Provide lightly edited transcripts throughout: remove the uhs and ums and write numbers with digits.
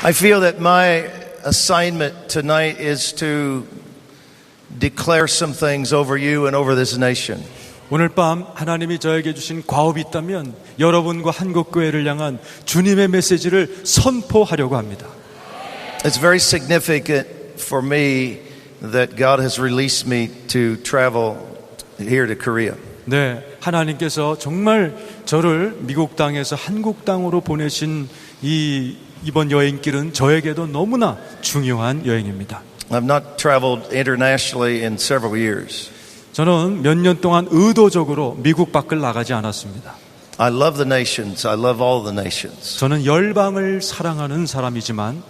I feel that my assignment tonight is to declare some things over you and over this nation. 오늘 밤 하나님이 저에게 주신 과업이 있다면 여러분과 한국교회를 향한 주님의 메시지를 선포하려고 합니다. It's very significant for me that God has released me to travel here to Korea. 네, 하나님께서 정말 저를 미국 땅에서 한국 땅으로 보내신 이번 여행길은 저에게도 너무나 중요한 여행입니다. I've not traveled internationally in several years. 저는 몇 년 동안 의도적으로 미국 밖을 나가지 않았습니다. I love the nations. I love all the nations. 저는 열방을 사랑하는 사람이지만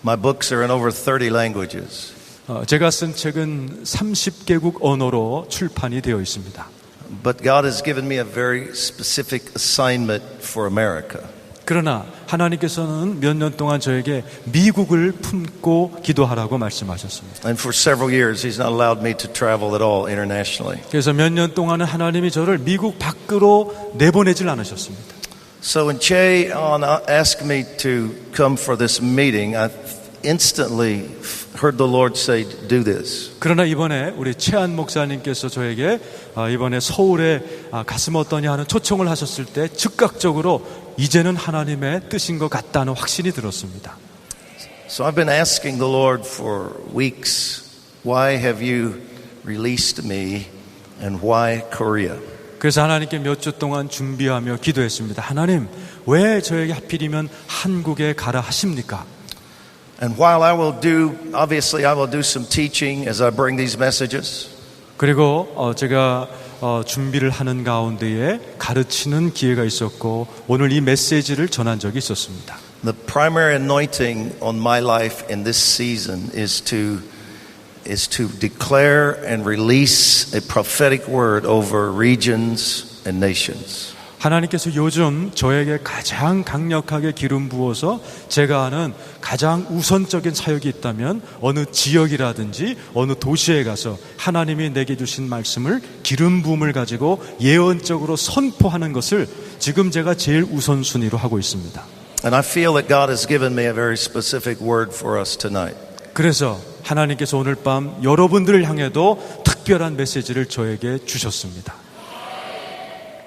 My books are in over 30 languages. 제가 쓴 책은 30개국 언어로 출판이 되어 있습니다. But God has given me a very specific assignment for America. 그러나 하나님께서는 몇 년 동안 저에게 미국을 품고 기도하라고 말씀하셨습니다. And for several years, He's not allowed me to travel at all internationally. 그래서 몇 년 동안은 하나님이 저를 미국 밖으로 내보내질 않으셨습니다. So when Che asked me to come for this meeting, I instantly heard the Lord say, do this. 그러나 이번에 우리 최한 목사님께서 저에게 이번에 서울에 갔으면 어떠냐 하는 초청을 하셨을 때 즉각적으로 이제는 하나님의 뜻인 것 같다는 확신이 들었습니다. So I've been asking the Lord for weeks, why have you released me and why Korea? 그래서 하나님께 몇 주 동안 준비하며 기도했습니다. 하나님, 왜 저에게 하필이면 한국에 가라 하십니까? And while I will do some teaching as I bring these messages. 그리고 제가 준비를 하는 가운데에 가르치는 기회가 있었고 오늘 이 메시지를 전한 적이 있었습니다. The primary anointing on my life in this season is to declare and release a prophetic word over regions and nations. 하나님께서 요즘 저에게 가장 강력하게 기름 부어서 제가 하는 가장 우선적인 사역이 있다면 어느 지역이라든지 어느 도시에 가서 하나님이 내게 주신 말씀을 기름 부음을 가지고 예언적으로 선포하는 것을 지금 제가 제일 우선순위로 하고 있습니다. And I feel that God has given me a very specific word for us tonight. 그래서 하나님께서 오늘 밤 여러분들을 향해도 특별한 메시지를 저에게 주셨습니다.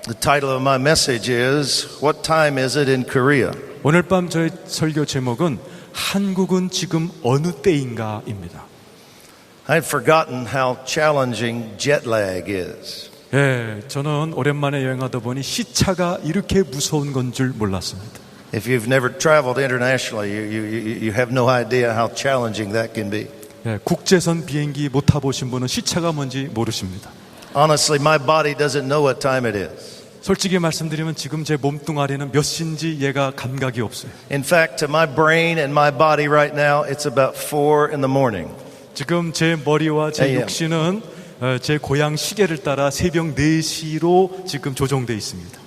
The title of my message is What time is it in Korea? 오늘 밤 저의 설교 제목은 한국은 지금 어느 때인가입니다. I had forgotten how challenging jet lag is. 예, 저는 오랜만에 여행하다 보니 시차가 이렇게 무서운 건 줄 몰랐습니다. If you've never traveled internationally, you have no idea how challenging that can be. 예, 국제선 비행기 못 타보신 분은 시차가 뭔지 모르십니다. Honestly, my body doesn't know what time it is. 솔직히 말씀드리면 지금 제 몸뚱아리는 몇 시인지 얘가 감각이 없어요. In fact, to my brain and my body right now, it's about 4 in the morning. 지금 제 머리와 제 AM. 육신은 제 고향 시계를 따라 새벽 4시로 지금 조정되어 있습니다.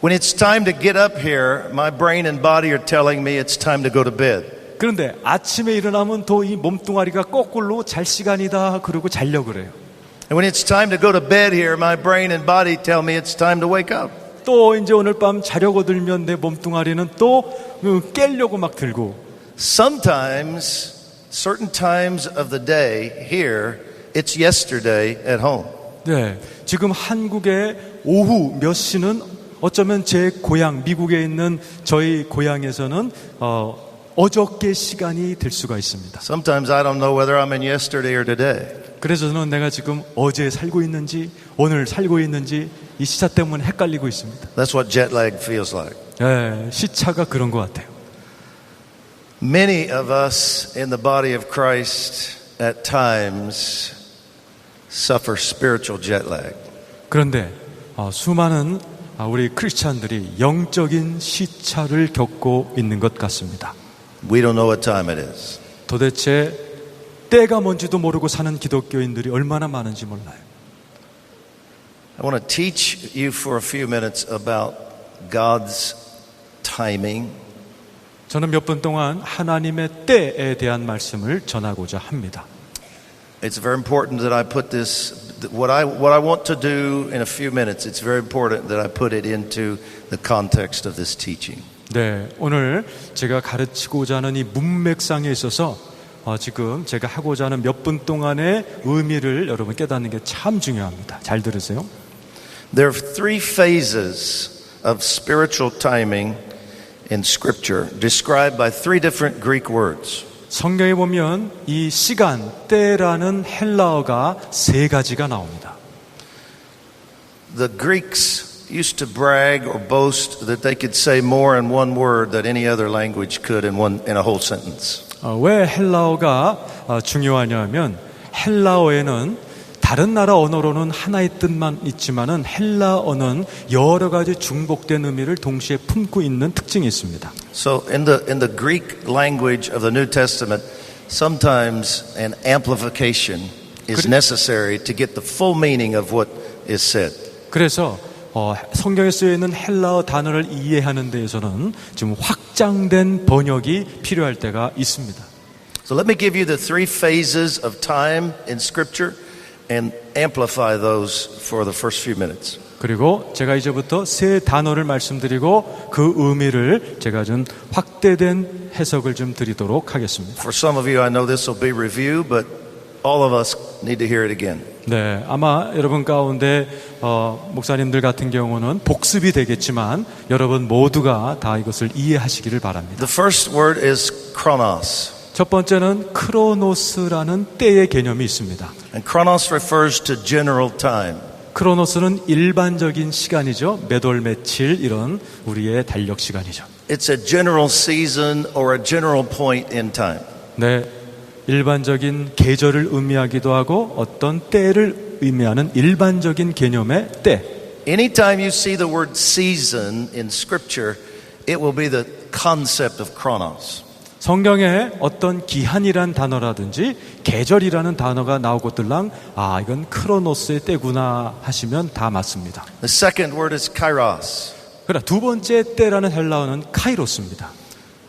When it's time to get up here, my brain and body are telling me it's time to go to bed. 그런데 아침에 일어나면 또 이 몸뚱아리가 거꾸로 잘 시간이다 그러고 자려고 그래요. And when it's time to go to bed here, my brain and body tell me it's time to wake up. 또 이제 오늘 밤 자려고 들면 내 몸뚱아리는 또 깨려고 막 들고. Sometimes, certain times of the day here, it's yesterday at home. 네, 지금 한국의 오후 몇 시는 어쩌면 제 고향 미국에 있는 저희 고향에서는 어저께 시간이 될 수가 있습니다. Sometimes I don't know whether I'm in yesterday or today. 그래서 저는 내가 지금 어제 살고 있는지 오늘 살고 있는지 이 시차 때문에 헷갈리고 있습니다. That's what jet lag feels like. 네, 시차가 그런 것 같아요. Many of us in the body of Christ at times suffer spiritual jet lag. 그런데 수많은 우리 크리스찬들이 영적인 시차를 겪고 있는 것 같습니다. We don't know what time it is. 도대체 때가 뭔지도 모르고 사는 기독교인들이 얼마나 많은지 몰라요. I want to teach you for a few minutes about God's timing. 저는 몇 분 동안 하나님의 때에 대한 말씀을 전하고자 합니다. It's very important that I put this, what I want to do in a few minutes, it's very important that I put it into the context of this teaching. 네, 오늘 제가 가르치고자 하는 이 문맥상에 있어서 지금 제가 하고자 하는 몇 분 동안의 의미를 여러분 깨닫는 게 참 중요합니다. 잘 들으세요. There are three phases of spiritual timing in Scripture, described by three different Greek words. 성경에 보면 이 시간, 때라는 헬라어가 세 가지가 나옵니다. The Greeks used to brag or boast that they could say more in one word than any other language could in a whole sentence. 왜 헬라어가 중요하냐면 헬라어에는 다른 나라 언어로는 하나의 뜻만 있지만은 헬라어는 여러 가지 중복된 의미를 동시에 품고 있는 특징이 있습니다. So in the Greek language of the New Testament, sometimes an amplification is necessary to get the full meaning of what is said. 그래서 성경에 쓰여 있는 헬라어 단어를 이해하는 데에서는 좀 확장된 번역이 필요할 때가 있습니다. So let me give you the three phases of time in Scripture and amplify those for the first few minutes. 그리고 제가 이제부터 세 단어를 말씀드리고 그 의미를 제가 좀 확대된 해석을 좀 드리도록 하겠습니다. For some of you, I know this will be review, but all of us need to hear it again. 네, 아마 여러분 가운데 목사님들 같은 경우는 복습이 되겠지만 여러분 모두가 다 이것을 이해하시기를 바랍니다. The first word is chronos. 첫 번째는 크로노스라는 때의 개념이 있습니다. And chronos refers to general time. 크로노스는 일반적인 시간이죠. 몇 월 며칠 이런 우리의 달력 시간이죠. It's a general season or a general point in time. 네, 일반적인 계절을 의미하기도 하고 어떤 때를 의미하는 일반적인 개념의 때. Anytime you see the word season in Scripture, it will be the concept of chronos. 성경에 어떤 기한이란 단어라든지 계절이라는 단어가 나오고들랑 이건 크로노스의 때구나 하시면 다 맞습니다. The second word is kairos. 그러나 두 번째 때라는 헬라어는 카이로스입니다.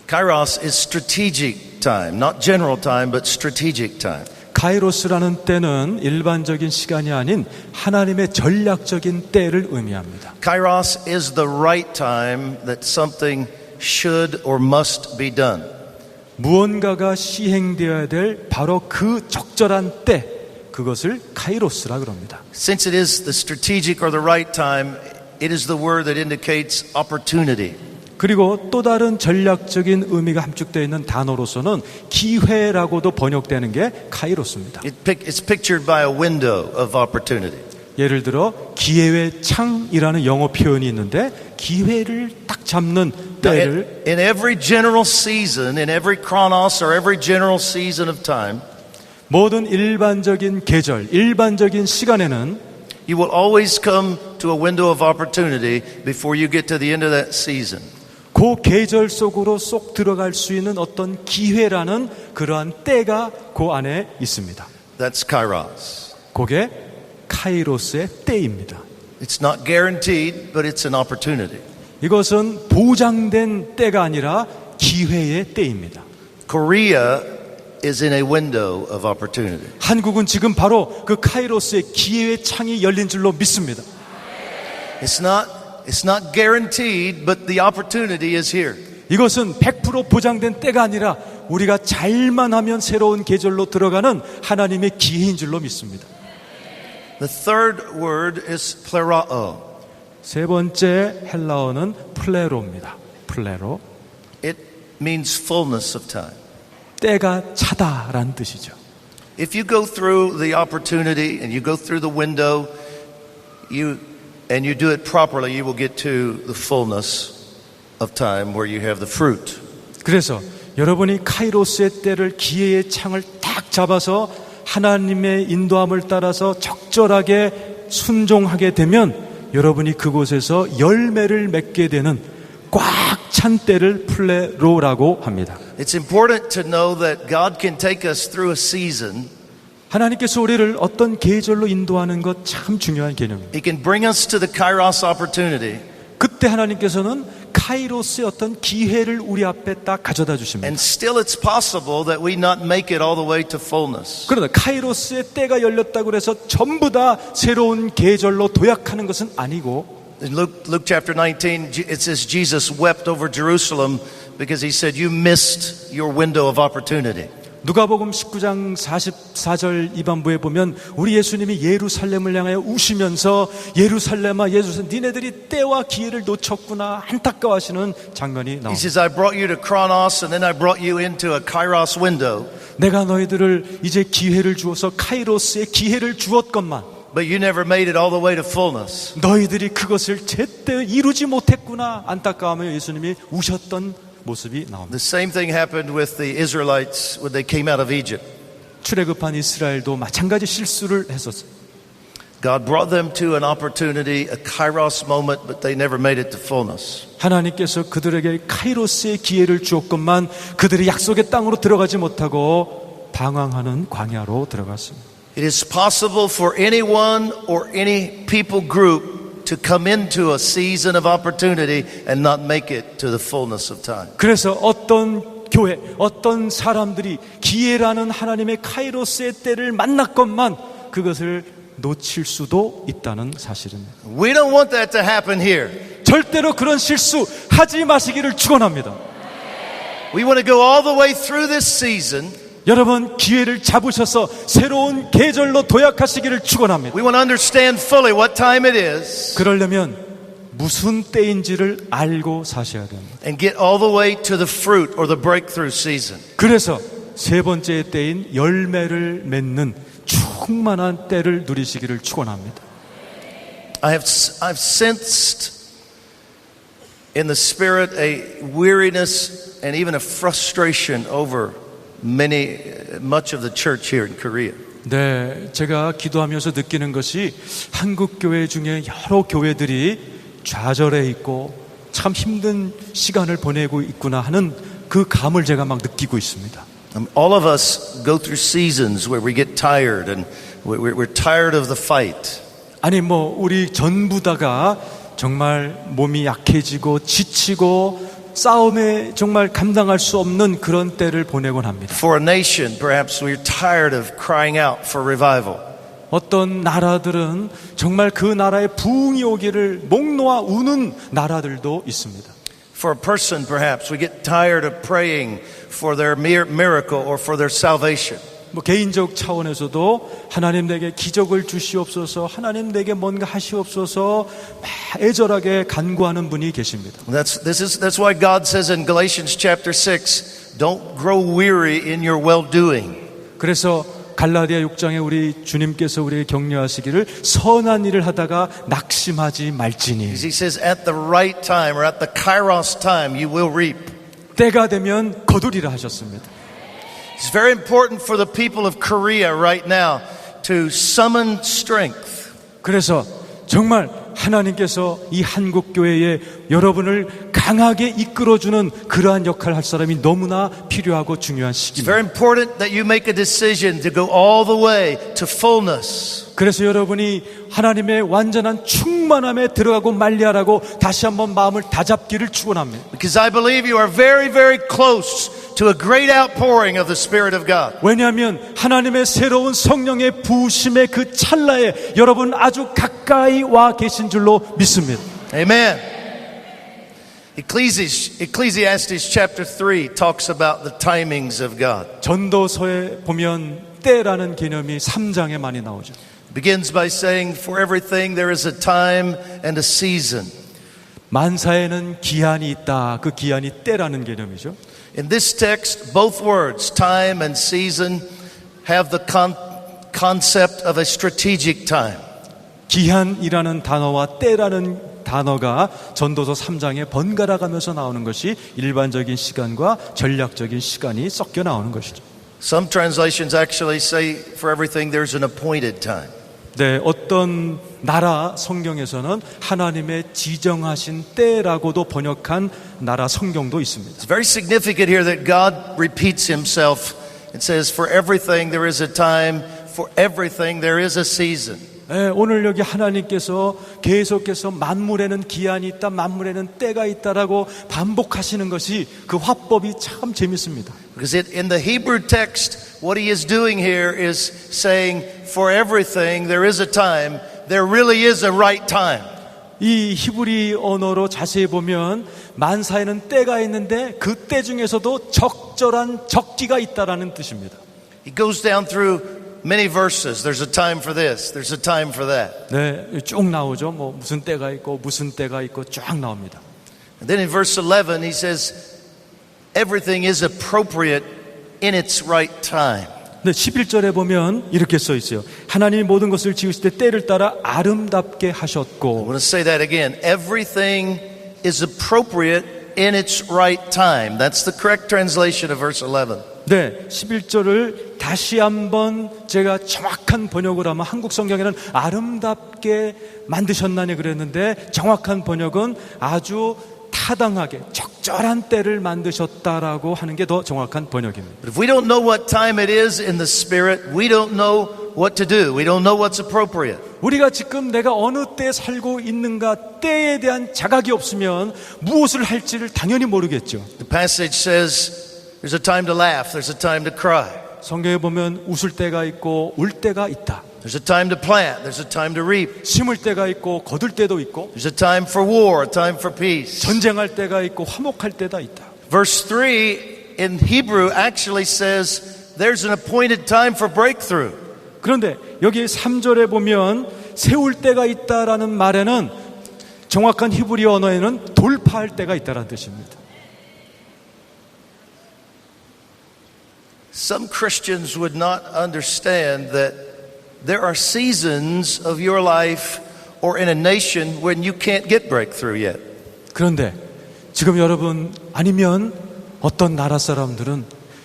Kairos is strategic time, not general time, but strategic time. 카이로스라는 때는 일반적인 시간이 아닌 하나님의 전략적인 때를 의미합니다. Kairos is the right time that something should or must be done. 무언가가 시행되어야 될 바로 그 적절한 때, 그것을 카이로스라 그럽니다. Since it is the strategic or the right time, it is the word that indicates opportunity. 그리고 또 다른 전략적인 의미가 함축되어 있는 단어로서는 기회라고도 번역되는 게 카이로스입니다. It's pictured by a window of opportunity. 예를 들어 기회의 창이라는 영어 표현이 있는데 기회를 딱 잡는 때를 In every general season, in every chronos or every general season of time, 모든 일반적인 계절, 일반적인 시간에는 you will always come to a window of opportunity before you get to the end of that season. 그 계절 속으로 쏙 들어갈 수 있는 어떤 기회라는 그러한 때가 그 안에 있습니다. That's kairos. 그게 카이로스의 때입니다. It's not guaranteed, but it's an opportunity. 이것은 보장된 때가 아니라 기회의 때입니다. Korea is in a window of opportunity. 한국은 지금 바로 그 카이로스의 기회의 창이 열린 줄로 믿습니다. It's not guaranteed, but the opportunity is here. 이것은 100% 보장된 때가 아니라 우리가 잘만 하면 새로운 계절로 들어가는 하나님의 기회인 줄로 믿습니다. The third word is plerao. 세 번째 헬라어는 플레로입니다. 플레로. It means fullness of time. 때가 차다라는 뜻이죠. If you go through the opportunity and you go through the window, and you do it properly, you will get to the fullness of time where you have the fruit. 그래서 여러분이 카이로스의 때를 기회의 창을 딱 잡아서 하나님의 인도함을 따라서 적절하게 순종하게 되면 여러분이 그곳에서 열매를 맺게 되는 꽉 찬 때를 플레로라고 합니다. It's important to know that God can take us through a season. 하나님께서 우리를 어떤 계절로 인도하는 것 참 중요한 개념입니다. He can bring us to the kairos opportunity. 그때 하나님께서는 카이로스의 어떤 기회를 우리 앞에 딱 가져다 주십니다. And still it's possible that we not make it all the way to fullness. 그러나 카이로스의 때가 열렸다고 해서 전부 다 새로운 계절로 도약하는 것은 아니고 In Luke chapter 19, it says Jesus wept over Jerusalem because he said, you missed your window of opportunity. 누가복음 19장 44절 이반부에 보면 우리 예수님이 예루살렘을 향하여 우시면서 예루살렘아 니네들이 때와 기회를 놓쳤구나 안타까워하시는 장면이 He 나옵니다. says, I brought you to Chronos and then I brought you into a Kairos window. 내가 너희들을 이제 기회를 주어서 카이로스의 기회를 주었건만 But you never made it all the way to fullness. 너희들이 그것을 제때 이루지 못했구나 안타까워하며 예수님이 우셨던 모습이 나옵니다. The same thing happened with the Israelites when they came out of Egypt. 출애굽한 이스라엘도 마찬가지 실수를 했었어요. God brought them to an opportunity, a Kairos moment, but they never made it to fullness. 하나님께서 그들에게 카이로스의 기회를 주었건만 그들이 약속의 땅으로 들어가지 못하고 방황하는 광야로 들어갔습니다. It is possible for anyone or any people group to come into a season of opportunity and not make it to the fullness of time. 그래서 어떤 교회, 어떤 사람들이 기회라는 하나님의 카이로스의 때를 만났건만 그것을 놓칠 수도 있다는 사실입니다. We don't want that to happen here. 절대로 그런 실수 하지 마시기를 축원합니다. We want to go all the way through this season. 여러분 기회를 잡으셔서 새로운 계절로 도약하시기를 축원합니다. We want to understand fully what time it is 그러려면 무슨 때인지를 알고 사셔야 됩니다. and get all the way to the fruit or the breakthrough season. 그래서 세 번째 때인 열매를 맺는 충만한 때를 누리시기를 축원합니다. I've sensed in the spirit a weariness and even a frustration over much of the church here in Korea. 네, 제가 기도하면서 느끼는 것이 한국 교회 중에 여러 교회들이 좌절해 있고 참 힘든 시간을 보내고 있구나 하는 그 감을 제가 막 느끼고 있습니다. All of us go through seasons where we get tired and we're tired of the fight. 아니 우리 전부 다가 정말 몸이 약해지고 지치고 싸움에 정말 감당할 수 없는 그런 때를 보내곤 합니다. For a nation, perhaps we're tired of crying out for revival. 어떤 나라들은 정말 그 나라에 부흥이 오기를 목 놓아 우는 나라들도 있습니다. For a person, perhaps we get tired of praying for their miracle or for their salvation. 개인적 차원에서도 하나님 내게 기적을 주시옵소서, 하나님 내게 뭔가 하시옵소서 애절하게 간구하는 분이 계십니다. That's why God says in Galatians chapter 6, don't grow weary in your well-doing. 그래서 갈라디아 6장에 우리 주님께서 우리에게 격려하시기를 선한 일을 하다가 낙심하지 말지니. He says at the right time or at the kairos time you will reap. 때가 되면 거두리라 하셨습니다. It's very important for the people of Korea right now to summon strength. 그래서 정말 하나님께서 이 한국 교회에 여러분을 강하게 이끌어주는 그러한 역할을 할 사람이 너무나 필요하고 중요한 It's 시기입니다. very important that you make a decision to go all the way to fullness. 그래서 여러분이 하나님의 완전한 충만함에 들어가고 말리하라고 다시 한번 마음을 다잡기를 축원합니다. Because I believe you are very, very close to a great outpouring of the Spirit of God. 왜냐하면 하나님의 새로운 성령의 부으심의 그 찰나에 여러분 아주 가까이 와 계신 줄로 믿습니다. Amen. Ecclesiastes chapter 3 talks about the timings of God. 전도서에 보면 때라는 개념이 3장에 많이 나오죠. Begins by saying, for everything there is a time and a season. 만사에는 기한이 있다. 그 기한이 때라는 개념이죠. In this text, both words, time and season, have the concept of a strategic time. 기한이라는 단어와 때라는 단어가 전도서 3장에 번갈아 가면서 나오는 것이 일반적인 시간과 전략적인 시간이 섞여 나오는 것이죠. Some translations actually say for everything there's an appointed time. 네, 어떤 나라 성경에서는 하나님의 지정하신 때라고도 번역한 나라 성경도 있습니다. It's very significant here that God repeats himself. It says for everything there is a time, for everything there is a season. 네, 오늘 여기 하나님께서 계속해서 만물에는 기한이 있다, 만물에는 때가 있다라고 반복하시는 것이 그 화법이 참 재밌습니다. Because in the Hebrew text, what he is doing here is saying, for everything there is a time, there really is a right time. 이 히브리 언어로 자세히 보면 만사에는 때가 있는데 그 때 중에서도 적절한 적기가 있다라는 뜻입니다. He goes down through many verses. There's a time for this. There's a time for that. 네, 쭉 나오죠. 뭐 무슨 때가 있고 무슨 때가 있고 쫙 나옵니다. And then in verse 11 he says everything is appropriate in its right time. 네, 11절에 보면 이렇게 써 있어요. 하나님이 모든 것을 지으실 때 때를 따라 아름답게 I 하셨고. want to say that again. Everything is appropriate in its right time. That's the correct translation of verse 11. 네, 11절을 다시 한번 제가 정확한 번역을 하면 한국 성경에는 아름답게 만드셨나니 그랬는데 정확한 번역은 아주 타당하게 적절한 때를 만드셨다라고 하는 게 더 정확한 번역입니다. But if we don't know what time it is in the Spirit, we don't know what to do. We don't know what's appropriate. 우리가 지금 내가 어느 때에 살고 있는가 때에 대한 자각이 없으면 무엇을 할지를 당연히 모르겠죠. The passage says there's a time to laugh, there's a time to cry. 성경에 보면 웃을 때가 있고 울 때가 있다. There's a time to plant, there's a time to reap. 심을 때가 있고 거둘 때도 있고 There's a time for war, a time for peace. 전쟁할 때가 있고 화목할 때가 있다. Verse 3 in Hebrew actually says there's an appointed time for breakthrough. 그런데 여기 3절에 보면 세울 때가 있다라는 말에는 정확한 히브리 언어에는 돌파할 때가 있다라는 뜻입니다. Some Christians would not understand that there are seasons of your life or in a nation when you can't get breakthrough yet. 그런데 지금 여러분 아니면 어떤 나라 사람들은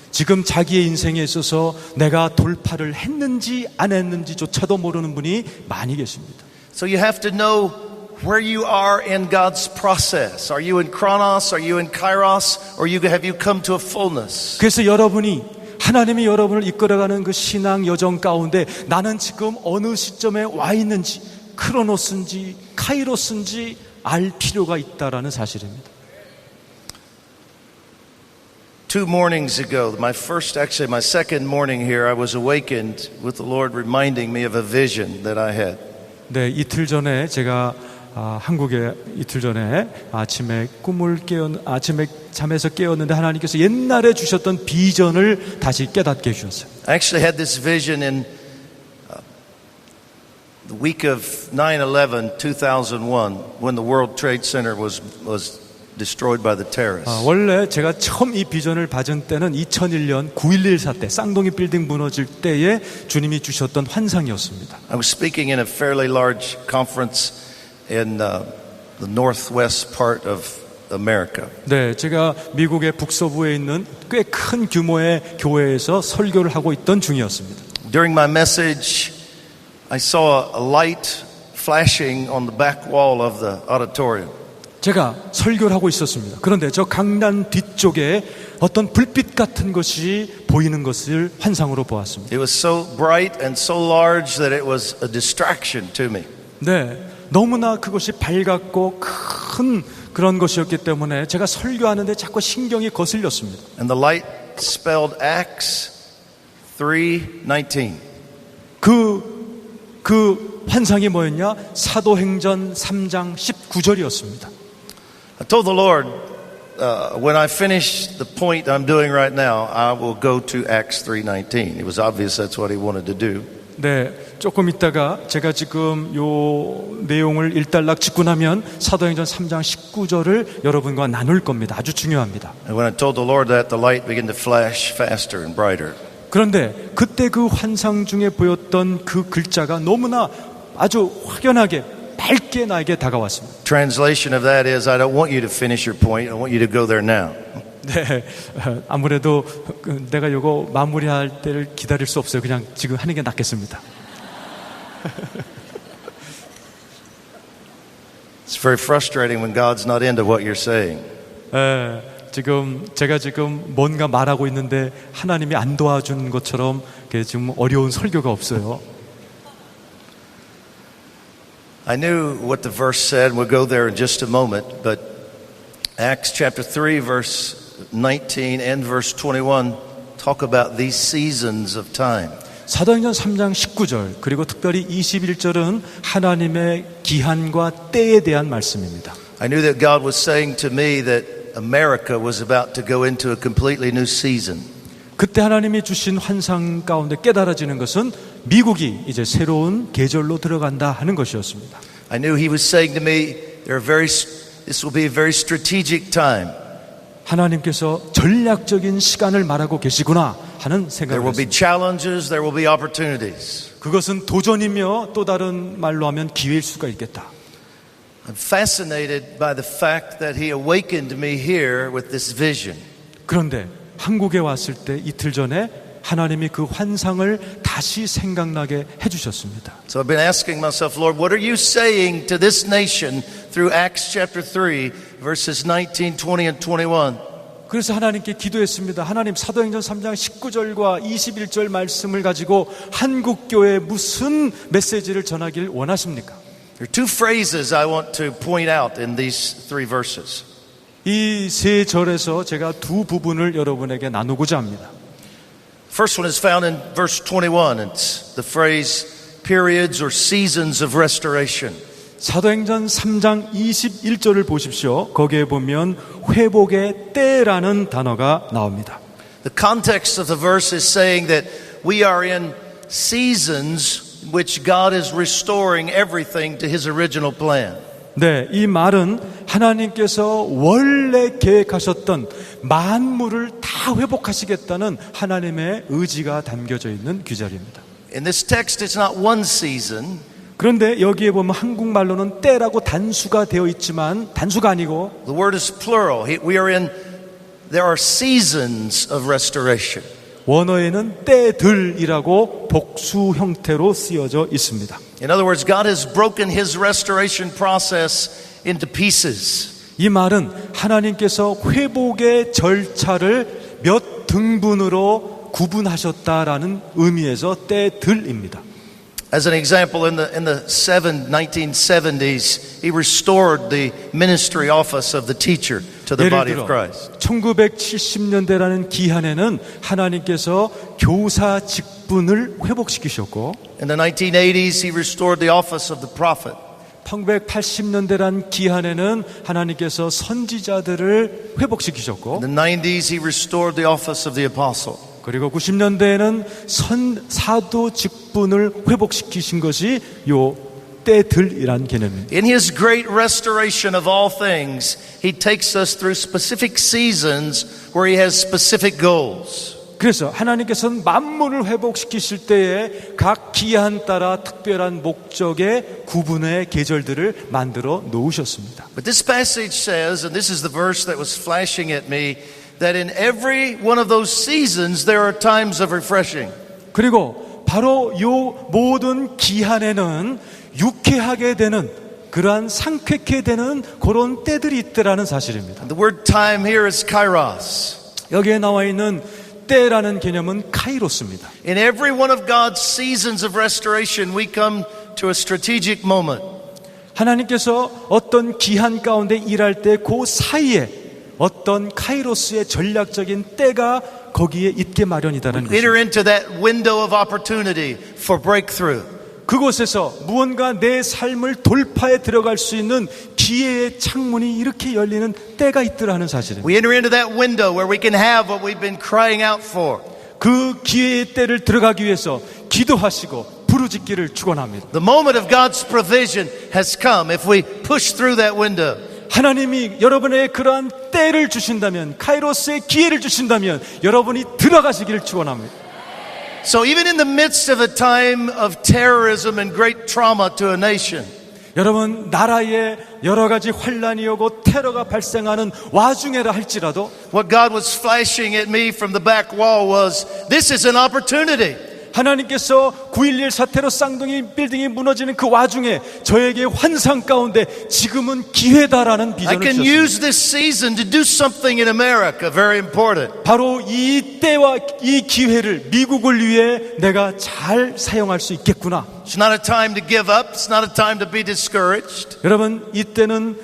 지금 자기의 인생에 있어서 내가 돌파를 했는지 안 했는지조차도 모르는 분이 많이 계십니다. So you have to know where you are in God's process. Are you in Chronos? Are you in Kairos? Or have you come to a fullness? 그래서 하나님이 여러분을 이끌어가는 그 신앙 여정 가운데 나는 지금 어느 시점에 와 있는지 크로노스인지 카이로스인지 알 필요가 있다라는 사실입니다. 2 mornings ago, my second morning here, I was awakened with the Lord reminding me of a vision that I had. 네, 이틀 전에 제가 한국에 이틀 전에 아침에 아침에 잠에서 깨었는데 하나님께서 옛날에 주셨던 비전을 다시 깨닫게 해주셨어요. I actually had this vision in the week of 9/11, 2001, when the World Trade Center was destroyed by the terrorists. 원래 제가 처음 이 비전을 받은 때는 2001년 9.11 사태, 쌍둥이 빌딩 무너질 때에 주님이 주셨던 환상이었습니다. I was speaking in a fairly large conference in the northwest part of America. 네, 제가 미국의 북서부에 있는 꽤 큰 규모의 교회에서 설교를 하고 있던 중이었습니다. During my message, I saw a light flashing on the back wall of the auditorium. 제가 설교를 하고 있었습니다. 그런데 저 강단 뒤쪽에 어떤 불빛 같은 것이 보이는 것을 환상으로 보았습니다. It was so bright and so large that it was a distraction to me. 네, 너무나 그것이 밝았고 큰 그런 것이었기 때문에 제가 설교하는데 자꾸 신경이 거슬렸습니다. And the light spelled Acts 3:19. 그 환상이 뭐였냐? 사도행전 3장 19절이었습니다. I told the Lord, when I finish the point I'm doing right now, I will go to Acts 3:19. It was obvious that's what he wanted to do. 네, 조금 있다가 제가 지금 요 내용을 일단락 짚고 나면 사도행전 3장 19절을 여러분과 나눌 겁니다. 아주 중요합니다. And when I told the Lord that, the light began to flash faster and brighter. 그런데 그때 그 환상 중에 보였던 그 글자가 너무나 아주 확연하게 밝게 나에게 다가왔습니다. Translation of that is, I don't want you to finish your point. I want you to go there now. 네, 아무래도 내가 이거 마무리할 때를 기다릴 수 없어요. 그냥 지금 하는 게 낫겠습니다. It's very frustrating when God's not into what you're saying. 제가 지금 뭔가 말하고 있는데 하나님이 안 도와준 것처럼 지금 어려운 설교가 없어요. I knew what the verse said. We'll go there in just a moment. But Acts chapter 3, verse 19 and verse 21 talk about these seasons of time. 사도행전 3장 19절 그리고 특별히 21절은 하나님의 기한과 때에 대한 말씀입니다. I knew that God was saying to me that America was about to go into a completely new season. 그때 하나님이 주신 환상 가운데 깨달아지는 것은 미국이 이제 새로운 계절로 들어간다 하는 것이었습니다. I knew He was saying to me, this will be a very strategic time. 하나님께서 전략적인 시간을 말하고 계시구나 하는 There 생각을 will be 했습니다. challenges, there will be opportunities. 그것은 도전이며 또 다른 말로 하면 기회일 수가 있겠다. I'm fascinated by the fact that He awakened me here with this vision. 그런데 한국에 왔을 때 이틀 전에 하나님이 그 환상을 다시 생각나게 해주셨습니다. So I've been asking myself, Lord, what are you saying to this nation through Acts chapter 3, verses 19, 20, and 21? 그래서 하나님께 기도했습니다. 하나님, 사도행전 3장 19절과 21절 말씀을 가지고 한국교회에 무슨 메시지를 전하길 원하십니까? There are two phrases I want to point out in these three verses. 이 세 절에서 제가 두 부분을 여러분에게 나누고자 합니다. First one is found in verse 21. It's the phrase periods or seasons of restoration. 사도행전 3장 21절을 보십시오. 거기에 보면 회복의 때라는 단어가 나옵니다. The context of the verse is saying that we are in seasons in which God is restoring everything to His original plan. 네, 이 말은 하나님께서 원래 계획하셨던 만물을 다 회복하시겠다는 하나님의 의지가 담겨져 있는 귀절입니다. In this text, it's not one season. 그런데 여기에 보면 한국말로는 때라고 단수가 되어 있지만 단수가 아니고 The word is plural. There are seasons of restoration. 원어에는 때들이라고 복수 형태로 쓰여져 있습니다. In other words, God has broken His restoration process into pieces. 이 말은 하나님께서 회복의 절차를 몇 등분으로 구분하셨다라는 의미에서 때들입니다. As an example, in the 1970s, He restored the ministry office of the teacher to the 예를 body of 들어 Christ. 1970년대라는 기한에는 하나님께서 교사 직분을 회복시키셨고 In the 1980s, He restored the office of the prophet. 1980년대란 기한에는 하나님께서 선지자들을 회복시키셨고 In the 90s, He restored the office of the apostle. 그리고 90년대에는 사도 직분을 회복시키신 것이 요 때들이란 개념입니다. In His great restoration of all things, He takes us through specific seasons where He has specific goals. 그래서 하나님께서는 만물을 회복시키실 때에 각 기한 따라 특별한 목적의 구분의 계절들을 만들어 놓으셨습니다. But this passage says, and this is the verse that was flashing at me, that in every one of those seasons there are times of refreshing. 그리고 바로 요 모든 기한에는 유쾌하게 되는 그러한 상쾌케 되는 그런 때들이 있더라는 사실입니다. The word time here is kairos. 여기에 나와 있는 때라는 개념은 카이로스입니다. In every one of God's seasons of restoration, we come to a strategic moment. 하나님께서 어떤 기한 가운데 일할 때 그 사이에 어떤 카이로스의 전략적인 때가 거기에 있게 마련이다라는 Enter 것입니다. into that window of opportunity for breakthrough. 그곳에서 무언가 내 삶을 돌파해 들어갈 수 있는 기회의 창문이 이렇게 열리는 때가 있더라는 사실입니다. We enter into that window where we can have what we've been crying out for. 그 기회의 때를 들어가기 위해서 기도하시고 부르짖기를 축원합니다. The moment of God's provision has come if we push through that window. 하나님이 여러분의 그러한 때를 주신다면, 카이로스의 기회를 주신다면 여러분이 들어가시기를 축원합니다. So even in the midst of a time of terrorism and great trauma to a nation, 여러분 나라에 여러 가지 환란이 오고 테러가 발생하는 와중에라 할지라도 what God was flashing at me from the back wall was, this is an opportunity. 하나님께서 9.11 사태로 쌍둥이 빌딩이 무너지는 그 와중에 저에게 환상 가운데 지금은 기회다라는 I 비전을 can 주셨습니다. use this season to do something in America very important. 바로 이 때와 이 기회를 미국을 위해 내가 잘 사용할 수 있겠구나. It's not a time to give up. It's not a time to be discouraged. 여러분 이때는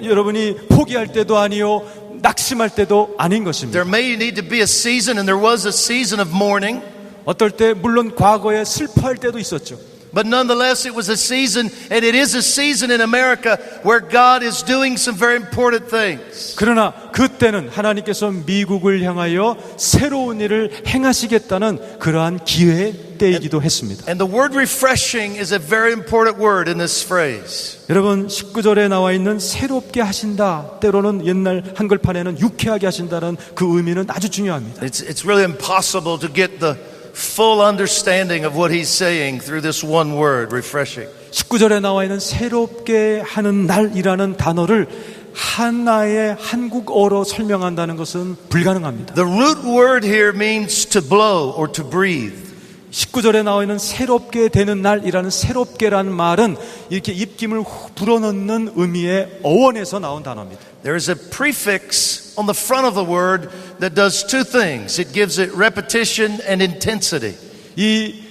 여러분이 포기할 때도 아니요 낙심할 때도 아닌 것입니다. There may need to be a season, and there was a season of mourning. 어떨 때 물론 과거에 슬퍼할 때도 있었죠. But nonetheless, it was a season, and it is a season in America where God is doing some very important things. 그러나 그때는 하나님께서 미국을 향하여 새로운 일을 행하시겠다는 그러한 기회의 때이기도 했습니다. And the word refreshing is a very important word in this phrase. 여러분 19절에 나와 있는 새롭게 하신다, 때로는 옛날 한글판에는 유쾌하게 하신다는 그 의미는 아주 중요합니다. It's really impossible to get the full understanding of what he's saying through this one word, refreshing. 19절에 나와 있는 새롭게 하는 날이라는 단어를 하나의 한국어로 설명한다는 것은 불가능합니다. The root word here means to blow or to breathe. 19절에 나와 있는 새롭게 되는 날이라는 새롭게라는 말은 이렇게 입김을 불어넣는 의미의 어원에서 나온 단어입니다. There is a prefix on the front of the word that does two things. It gives it repetition and intensity. 이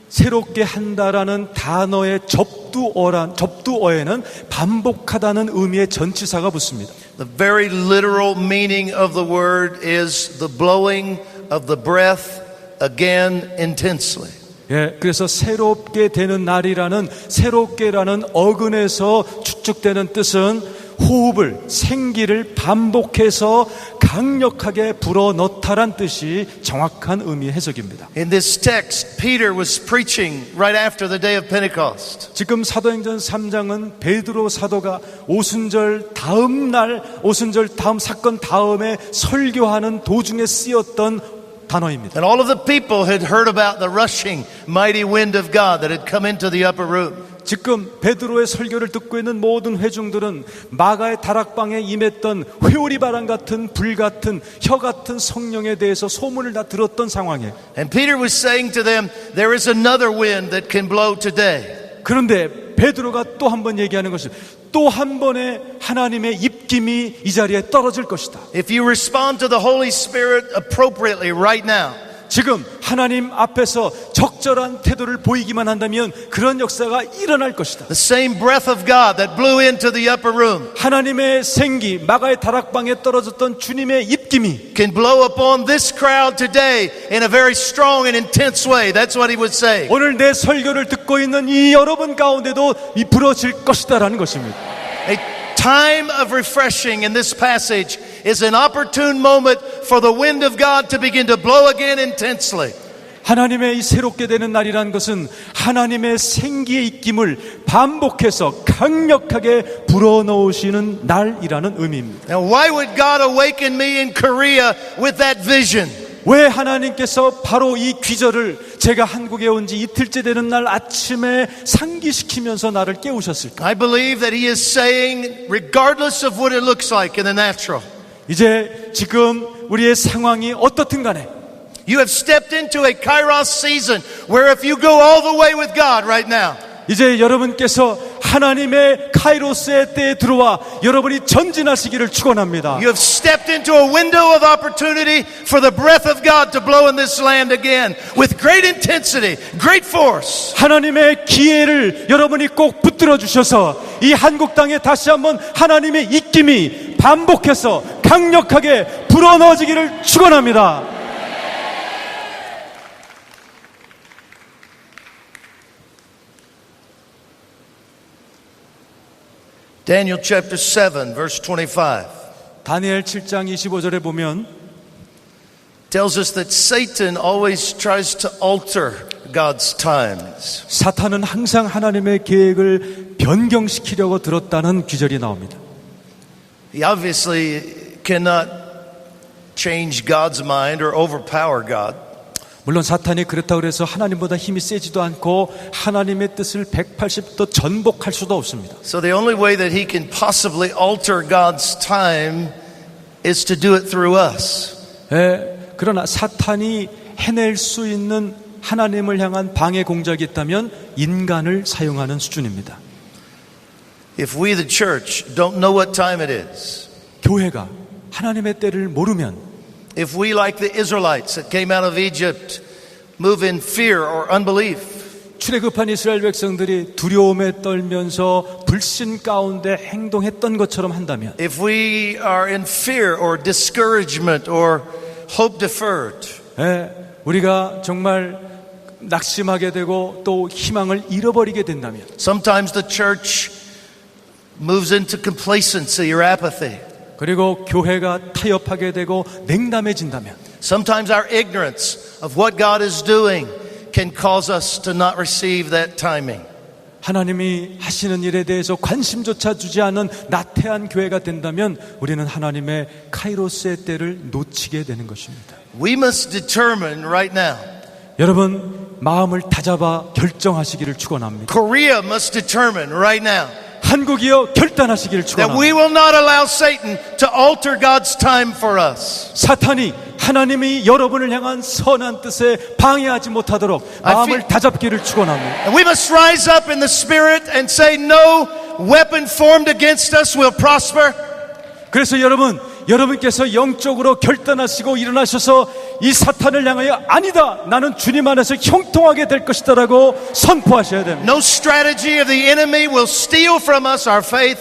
새롭게 한다라는 단어의 접두어에는 반복하다는 의미의 전치사가 붙습니다. The very literal meaning of the word is the blowing of the breath again intensely. 예, 그래서 새롭게 되는 날이라는 새롭게라는 어근에서 추측되는 뜻은 호흡을, 생기를 반복해서 강력하게 불어넣다란 뜻이 정확한 의미의 해석입니다. In this text, Peter was preaching right after the day of Pentecost. 지금 사도행전 3장은 베드로 사도가 오순절 다음 사건 다음에 설교하는 도중에 쓰였던 단어입니다. And all of the people had heard about the rushing mighty wind of God that had come into the upper room. 지금 베드로의 설교를 듣고 있는 모든 회중들은 마가의 다락방에 임했던 회오리 바람 같은 불 같은 혀 같은 성령에 대해서 소문을 다 들었던 상황이에요. And Peter was saying to them, there is another wind that can blow today. 그런데 베드로가 또 한 번 얘기하는 것이 또 한 번의 하나님의 입김이 이 자리에 떨어질 것이다. If you respond to the Holy Spirit appropriately right now, 지금 하나님 앞에서 적절한 태도를 보이기만 한다면 그런 역사가 일어날 것이다. the same breath of God that blew into the upper room 하나님의 생기, 마가의 다락방에 떨어졌던 주님의 입김이 can blow upon this crowd today in a very strong and intense way. That's what he was saying. 오늘 내 설교를 듣고 있는 이 여러분 가운데도 이 불어질 것이다라는 것입니다. A time of refreshing in this passage is an opportune moment for the wind of God to begin to blow again intensely. 하나님의 이 새롭게 되는 날이라는 것은 하나님의 생기의 입김을 반복해서 강력하게 불어넣으시는 날이라는 의미입니다. Now, why would God awaken me in Korea with that vision? 왜 하나님께서 바로 이 귀절을 제가 한국에 온 지 이틀째 되는 날 아침에 상기시키면서 나를 깨우셨을까? I believe that he is saying, regardless of what it looks like in the natural, 이제 지금 우리의 상황이 어떻든 간에 you have stepped into a kairos season where if you go all the way with God right now, 이제 여러분께서 하나님의 카이로스의 때에 들어와 여러분이 전진하시기를 축원합니다. you have stepped into a window of opportunity for the breath of God to blow in this land again with great intensity, great force. 하나님의 기회를 여러분이 꼭 붙들어 주셔서 이 한국 땅에 다시 한번 하나님의 입김이 반복해서 강력하게 불어넣어지기를 축원합니다. Daniel chapter 7 verse 25 다니엘 7장 25절에 보면 tells us that Satan always tries to alter God's times. 사탄은 항상 하나님의 계획을 변경시키려고 들었다는 귀절이 나옵니다. He obviously cannot change God's mind or overpower God. 물론 사탄이 그렇다고 해서 하나님보다 힘이 세지도 않고 하나님의 뜻을 180도 전복할 수도 없습니다. So the only way that he can possibly alter God's time is to do it through us. 그러나 사탄이 해낼 수 있는 하나님을 향한 방해 공작이 있다면 인간을 사용하는 수준입니다. If we the church don't know what time it is, 교회가 하나님의 때를 모르면 if we like the Israelites that came out of Egypt move in fear or unbelief, 출애굽한 이스라엘 백성들이 두려움에 떨면서 불신 가운데 행동했던 것처럼 한다면 if we are in fear or discouragement or hope deferred, 우리가 정말 낙심하게 되고 또 희망을 잃어버리게 된다면, Sometimes the church moves into complacency or apathy. 그리고 교회가 타협하게 되고 냉담해진다면, Sometimes our ignorance of what God is doing can cause us to not receive that timing. 하나님이 하시는 일에 대해서 관심조차 주지 않은 나태한 교회가 된다면 우리는 하나님의 카이로스의 때를 놓치게 되는 것입니다. We must determine right now. 여러분, 마음을 다잡아 결정하시기를 축원합니다. Korea must determine right now 한국이여 결단하시기를 that we 축원합니다. will not allow Satan to alter God's time for us. 사탄이 하나님이 여러분을 향한 선한 뜻에 방해하지 못하도록 마음을 다잡기를 축원합니다. And we must rise up in the spirit and say, no weapon formed against us will prosper. 그래서 여러분께서 영적으로 결단하시고 일어나셔서 이 사탄을 향하여 아니다, 나는 주님 안에서 형통하게 될 것이다라고 선포하셔야 됩니다. No strategy of the enemy will steal from us our faith.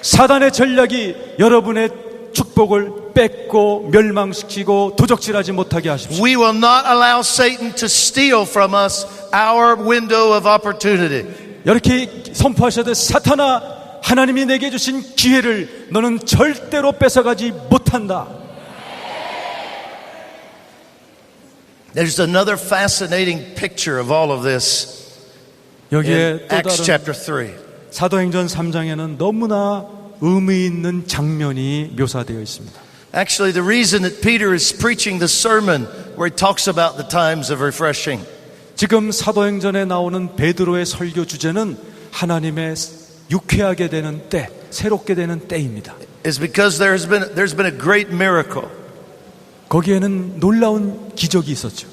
사단의 전략이 여러분의 축복을 뺏고 멸망시키고 도적질하지 못하게 하십시오. We will not allow Satan to steal from us our window of opportunity. 이렇게 선포하셔야 돼. 사탄아, 하나님이 내게 주신 기회를 너는 절대로 뺏어가지 못한다. There's another fascinating picture of all of this 여기에 in 또 Acts 다른 chapter 3. 사도행전 3장에는 너무나 의미 있는 장면이 묘사되어 있습니다. Actually, the reason that Peter is preaching the sermon where he talks about the times of refreshing 지금 사도행전에 나오는 베드로의 설교 주제는 하나님의 유쾌하게 되는 때, 새롭게 되는 때입니다. is because there's been a great miracle. 거기에는 놀라운 기적이 있었죠.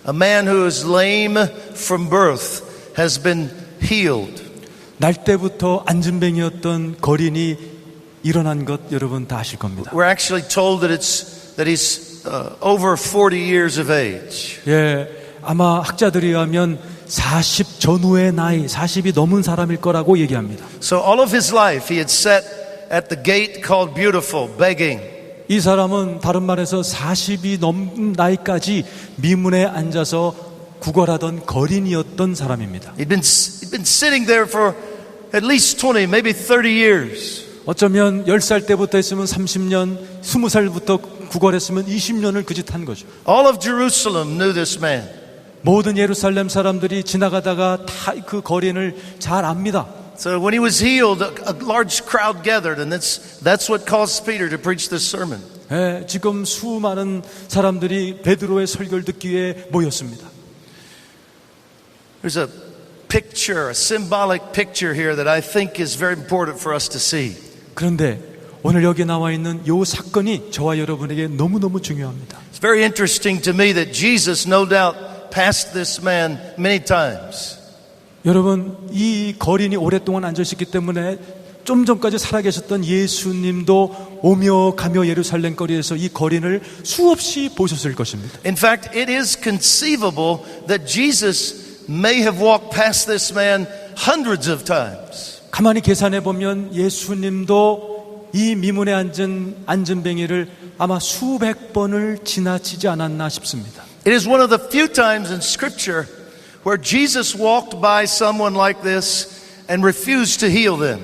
A man who is lame from birth has been healed. 날 때부터 안진뱅이였던 거린이 일어난 것 여러분 다 아실 겁니다. We're actually told that he's over 40 years of age. 아마 학자들에 의하면 40 전후의 나이, 40이 넘은 사람일 거라고 얘기합니다. So all of his life he had sat at the gate called Beautiful, begging. 이 사람은 다른 말해서 40이 넘은 나이까지 미문에 앉아서 구걸하던 거린이었던 사람입니다. He'd been sitting there for at least 20, maybe 30 years. 어쩌면 10살 때부터 했으면 30년, 20살부터 구걸했으면 20년을 그 짓 한 거죠. All of Jerusalem knew this man. 모든 예루살렘 사람들이 지나가다가 다 그 거린을 잘 압니다. So when he was healed, a large crowd gathered, and that's what caused Peter to preach this sermon. 지금 수많은 사람들이 베드로의 설교를 듣기 위해 모였습니다. There's a picture, a symbolic picture here that I think is very important for us to see. 그런데 오늘 여기 나와 있는 이 사건이 저와 여러분에게 너무너무 중요합니다. It's very interesting to me that Jesus no doubt passed this man many times. 여러분, 이 거린이 오랫동안 앉아있기 때문에 좀 전까지 살아계셨던 예수님도 오며 가며 예루살렘 거리에서 이 거린을 수없이 보셨을 것입니다. In fact, it is conceivable that Jesus may have walked past this man hundreds of times. 가만히 계산해 보면 예수님도 이 미문에 앉은 안진뱅이를 아마 수백 번을 지나치지 않았나 싶습니다. It is one of the few times in Scripture where Jesus walked by someone like this and refused to heal them.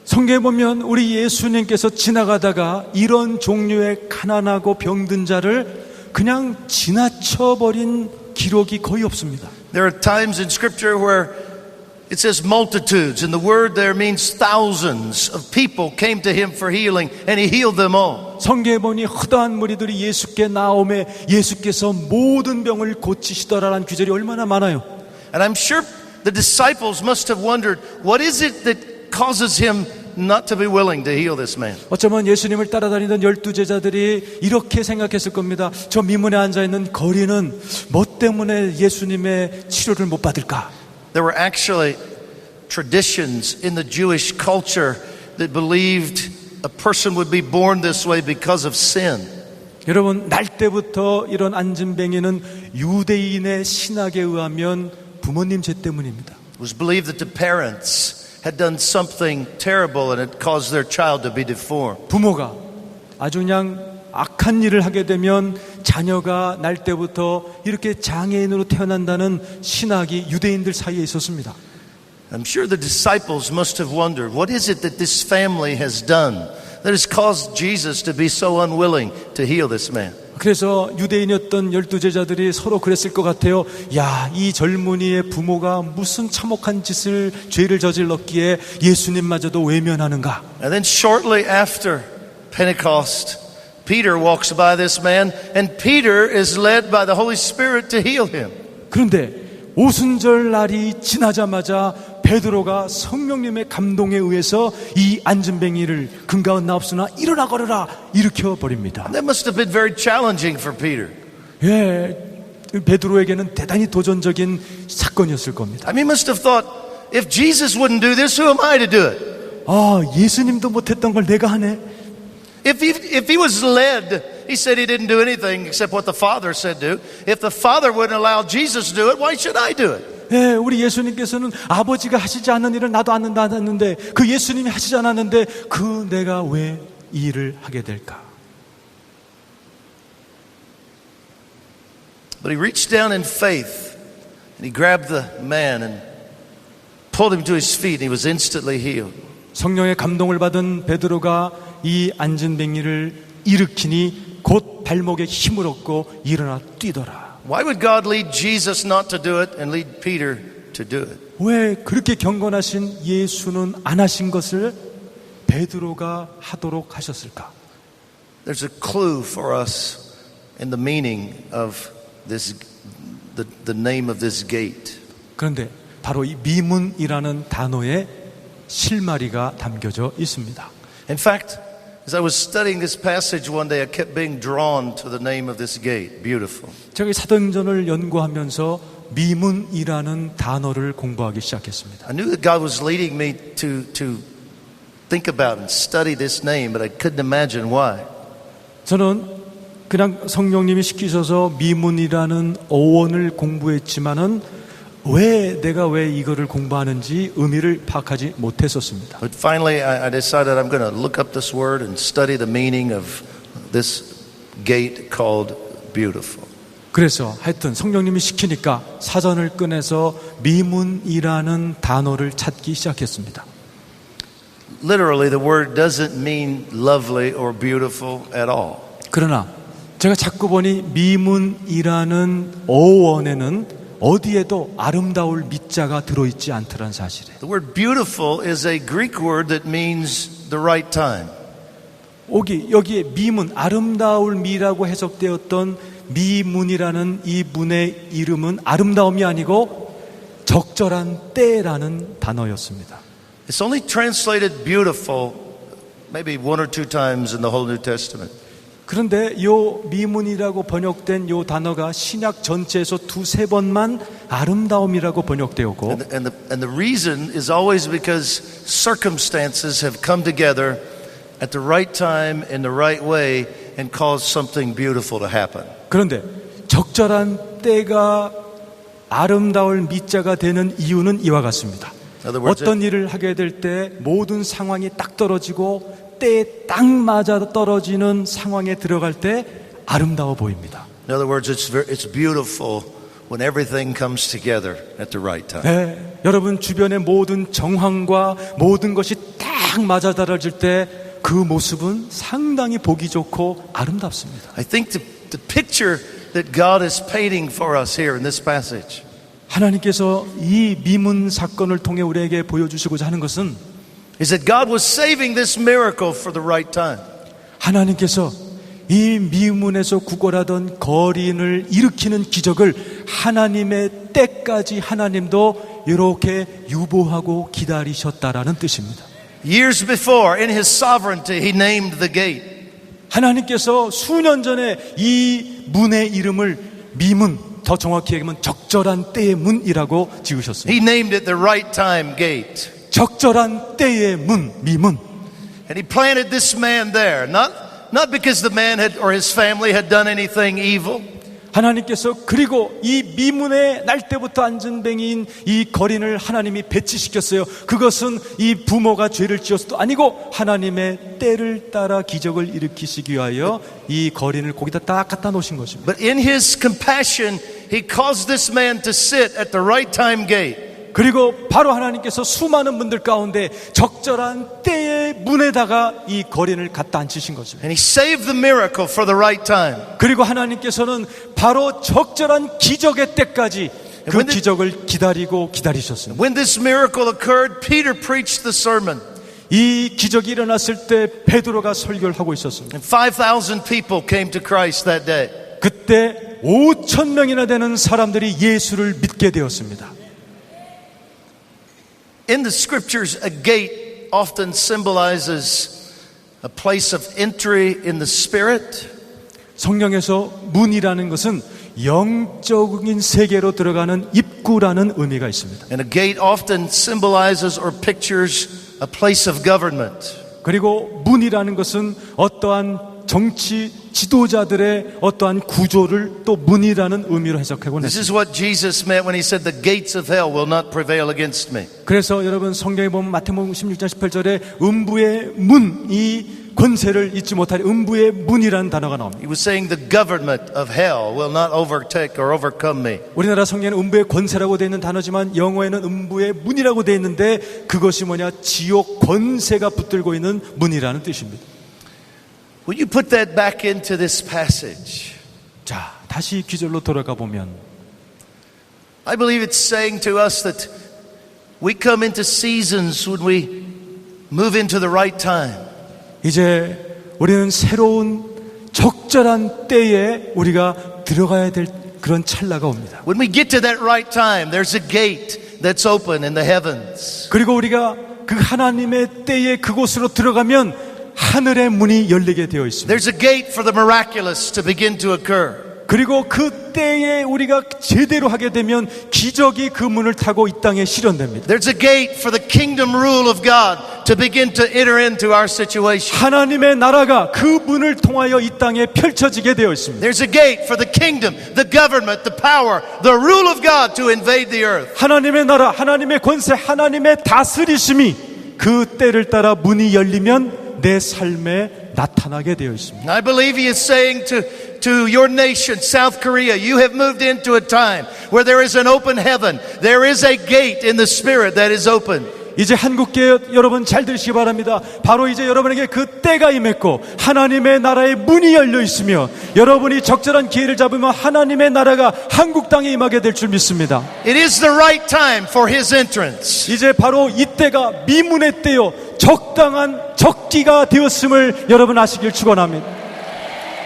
성경에 보면 우리 예수님께서 지나가다가 이런 종류의 가난하고 병든 자를 그냥 지나쳐버린 기록이 거의 없습니다. There are times in Scripture where it says multitudes, and the word there means thousands of people came to him for healing, and he healed them all. 성경에 보니 허다한 무리들이 예수께 나오매 예수께서 모든 병을 고치시더라라는 구절이 얼마나 많아요. And I'm sure the disciples must have wondered, what is it that causes him not to be willing to heal this man? 어쩌면 예수님을 따라다니던 12제자들이 이렇게 생각했을 겁니다. 저 미문에 앉아있는 거린은 뭐 때문에 예수님의 치료를 못 받을까? There were actually traditions in the Jewish culture that believed a person would be born this way because of sin. 여러분, 날 때부터 이런 안진뱅이는 유대인의 신학에 의하면 부모님 죄 때문입니다. It was believed that the parents had done something terrible and it caused their child to be deformed. 부모가 아주 그냥 악한 일을 하게 되면 자녀가 날 때부터 이렇게 장애인으로 태어난다는 신학이 유대인들 사이에 있었습니다. I'm sure the disciples must have wondered, what is it that this family has done that has caused Jesus to be so unwilling to heal this man? 그래서 유대인이었던 12제자들이 서로 그랬을 것 같아요. 야, 이 젊은이의 부모가 무슨 참혹한 짓을, 죄를 저질렀기에 예수님마저도 외면하는가? And then shortly after Pentecost, Peter walks by this man, and Peter is led by the Holy Spirit to heal him. 그런데 오순절 날이 지나자마자 베드로가 성령님의 감동에 의해서 이 안진뱅이를 근가은 나옵소나 일어나 걸어라 일으켜 버립니다. That must have been very challenging for Peter. 예, 베드로에게는 대단히 도전적인 사건이었을 겁니다. I mean, he must have thought, if Jesus wouldn't do this, who am I to do it? 아, 예수님도 못했던 걸 내가 하네. If he was led, he said he didn't do anything except what the Father said do. If the Father wouldn't allow Jesus to do it, why should I do it? 예, 우리 예수님께서는 아버지가 하시지 않는 일을 나도 안 했는데 그 예수님이 하시지 않았는데 그 내가 왜 이 일을 하게 될까? But he reached down in faith and he grabbed the man and pulled him to his feet and he was instantly healed. 성령의 감동을 받은 베드로가 이 안진뱅이를 일으키니 곧 발목에 힘을 얻고 일어나 뛰더라. Why would God lead Jesus not to do it and lead Peter to do it? 왜 그렇게 경건하신 예수는 안 하신 것을 베드로가 하도록 하셨을까? There's a clue for us in the meaning of this, the name of this gate. 그런데 바로 이 미문이라는 단어에 실마리가 담겨져 있습니다. In fact, as I was studying this passage one day, I kept being drawn to the name of this gate. Beautiful. 제가 사도행전을 연구하면서 미문이라는 단어를 공부하기 시작했습니다. I knew that God was leading me to think about and study this name, but I couldn't imagine why. 저는 그냥 성령님이 시키셔서 미문이라는 어원을 공부했지만은 왜 이거를 공부하는지 의미를 파악하지 못했었습니다. But finally, I decided I'm going to look up this word and study the meaning of this gate called beautiful. 그래서 하여튼 성령님이 시키니까 사전을 꺼내서 미문이라는 단어를 찾기 시작했습니다. Literally, the word doesn't mean lovely or beautiful at all. 그러나 제가 자꾸 보니 미문이라는 어원에는 어디에도 아름다울 미자가 들어있지 않더란 사실이에요. The word beautiful is a Greek word that means the right time. 여기에 미문, 아름다울 미라고 해석되었던 미문이라는 이 문의 이름은 아름다움이 아니고 적절한 때라는 단어였습니다. It's only translated beautiful maybe one or two times in the whole New Testament. 그런데 요 미문이라고 번역된 요 단어가 신약 전체에서 두세 번만 아름다움이라고 번역되었고 And the reason is always because circumstances have come together at the right time in the right way and caused something beautiful to happen. 그런데 적절한 때가 아름다울 미자가 되는 이유는 이와 같습니다. 어떤 일을 하게 될 때 모든 상황이 딱 떨어지고 때에 딱 맞아 떨어지는 상황에 들어갈 때 아름다워 보입니다. In other words, it's beautiful when everything comes together at the right time. 네, 여러분 주변의 모든 정황과 모든 것이 딱 맞아 떨어질 때 그 모습은 상당히 보기 좋고 아름답습니다. I think the picture that God is painting for us here in this passage 하나님께서 이 미문 사건을 통해 우리에게 보여주시고자 하는 것은 is that God was saving this miracle for the right time. 하나님께서 이 미문에서 구걸하던 거린을 일으키는 기적을 하나님의 때까지 하나님도 이렇게 유보하고 기다리셨다라는 뜻입니다. Years before, in His sovereignty, He named the gate. 하나님께서 수년 전에 이 문의 이름을 미문, 더 정확히 얘기하면 적절한 때의 문이라고 지으셨습니다. He named it the right time gate. 적절한 때의 문, 미문. And He planted this man there, not because the man had or his family had done anything evil. 하나님께서 그리고 이 미문의 날 때부터 안전뱅이인 이 거린을 하나님이 배치시켰어요. 그것은 이 부모가 죄를 지어서도 아니고 하나님의 때를 따라 기적을 일으키시기 위하여 이 거린을 거기다 딱 갖다 놓으신 것입니다. But in his compassion, he caused this man to sit at the right time gate. 그리고 바로 하나님께서 수많은 분들 가운데 적절한 때의 문에다가 이 거린을 갖다 앉히신 것입니다. And he saved the miracle for the right time. 그리고 하나님께서는 바로 적절한 기적의 때까지 그 기적을 기다리셨습니다. When this miracle occurred, Peter preached the sermon. 이 기적이 일어났을 때 베드로가 설교를 하고 있었습니다. And 5,000 people came to Christ that day. 그때 5,000명이나 되는 사람들이 예수를 믿게 되었습니다. In the scriptures, a gate often symbolizes a place of entry in the spirit. 성경에서 문이라는 것은 영적인 세계로 들어가는 입구라는 의미가 있습니다. And a gate often symbolizes or pictures a place of government. 그리고 문이라는 것은 어떠한 정치 지도자들의 어떠한 구조를 또 문이라는 의미로 해석하곤 This is 했습니다. what Jesus meant when he said the gates of hell will not prevail against me. 그래서 여러분 성경에 보면 마태복음 16장 18절에 음부의 문, 이 권세를 잊지 못하리 음부의 문이라는 단어가 나옵니다. He was saying the government of hell will not overtake or overcome me. 우리나라 성경에는 음부의 권세라고 되어 있는 단어지만 영어에는 음부의 문이라고 되어 있는데 그것이 뭐냐? 지옥 권세가 붙들고 있는 문이라는 뜻입니다. Will you put that back into this passage? 자, 다시 기절로 돌아가 보면 I believe it's saying to us that we come into seasons when we move into the right time. 이제 우리는 새로운 적절한 때에 우리가 들어가야 될 그런 찰나가 옵니다. When we get to that right time, there's a gate that's open in the heavens. 그리고 우리가 그 하나님의 때에 그곳으로 들어가면 하늘의 문이 열리게 되어 있습니다. There's a gate for the miraculous to begin to occur. 그리고 그 때에 우리가 제대로 하게 되면 기적이 그 문을 타고 이 땅에 실현됩니다. There's a gate for the kingdom rule of God to begin to enter into our situation. 하나님의 나라가 그 문을 통하여 이 땅에 펼쳐지게 되어 있습니다. There's a gate for the kingdom, the government, the power, the rule of God to invade the earth. 하나님의 나라, 하나님의 권세, 하나님의 다스리심이 그 때를 따라 문이 열리면 내 삶에 나타나게 되어 있습니다. I believe he is saying to your nation, South Korea, you have moved into a time where there is an open heaven. There is a gate in the spirit that is open. 이제 한국교회 여러분 잘 들으시기 바랍니다. 바로 이제 여러분에게 그 때가 임했고 하나님의 나라의 문이 열려 있으며 여러분이 적절한 기회를 잡으면 하나님의 나라가 한국 땅에 임하게 될 줄 믿습니다. It is the right time for his entrance. 이제 바로 이때가 미문의 때요 적당한 적기가 되었음을 여러분 아시길 축원합니다.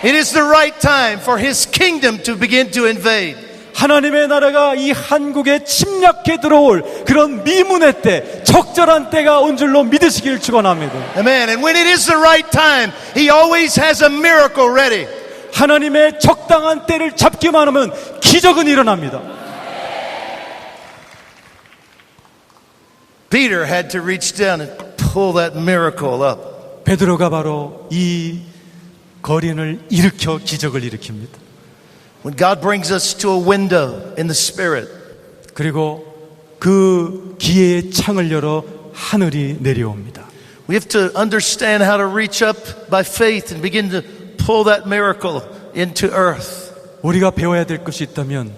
It is the right time for his kingdom to begin to invade. 하나님의 나라가 이 한국에 침략해 들어올 그런 미문의 때 적절한 때가 온 줄로 믿으시길 축원합니다. Amen. And when it is the right time, he always has a miracle ready. 하나님의 적당한 때를 잡기만 하면 기적은 일어납니다. Peter had to reach down and pull that miracle up. 베드로가 바로 이 거린을 일으켜 기적을 일으킵니다. When God brings us to a window in the Spirit, 그리고 그 기회의 창을 열어 하늘이 내려옵니다. we have to understand how to reach up by faith and begin to pull that miracle into earth. 우리가 배워야 될 것이 있다면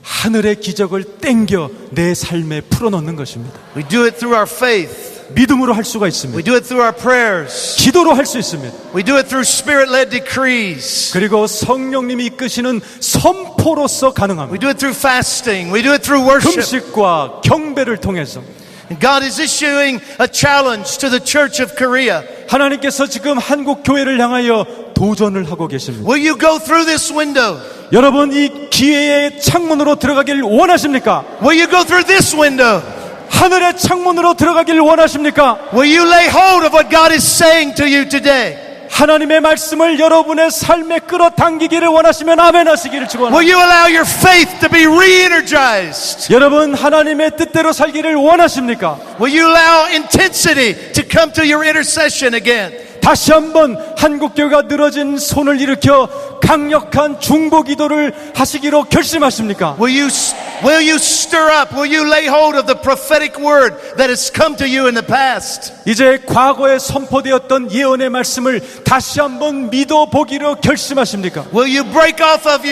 하늘의 기적을 땡겨 내 삶에 풀어넣는 것입니다. We do it through our faith. 믿음으로 할 수가 We 있습니다. do it through our prayers. 기도로 할 수 있습니다. We do it through Spirit-led decrees. 그리고 성령님이 이끄시는 선포로서 가능합니다. We do it through fasting. We do it through worship. 금식과 경배를 통해서 And God is issuing a challenge to the Church of Korea. 하나님께서 지금 한국 교회를 향하여 도전을 하고 계십니다. Will you go through this window? 여러분 이 기회의 창문으로 들어가길 원하십니까? Will you go through this window? 하늘의 창문으로 들어가길 원하십니까? Will you lay hold of what God is saying to you today? 하나님의 말씀을 여러분의 삶에 끌어당기기를 원하시면 아멘 하시기를 축원합니다. Will you allow your faith to be re-energized? 여러분 하나님의 뜻대로 살기를 원하십니까? Will you allow intensity to come to your intercession again? 다시 한번 한국교회가 늘어진 손을 일으켜 강력한 중보 기도를 하시기로 결심하십니까? Will you stir up? Will you lay hold of the prophetic word that has come to you in the past? 이제 과거에 선포되었던 예언의 말씀을 다시 한번 믿어보기로 결심하십니까? Will you break off of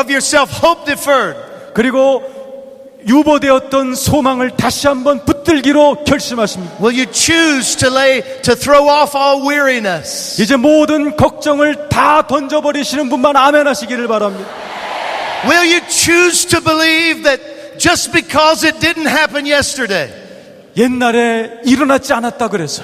yourself hope deferred? 그리고 유보되었던 소망을 다시 한번 붙들기로 결심하십니다. Will you choose to throw off all weariness? 이제 모든 걱정을 다 던져버리시는 분만 아멘 하시기를 바랍니다. Will you choose to believe that just because it didn't happen yesterday 옛날에 일어나지 않았다 그래서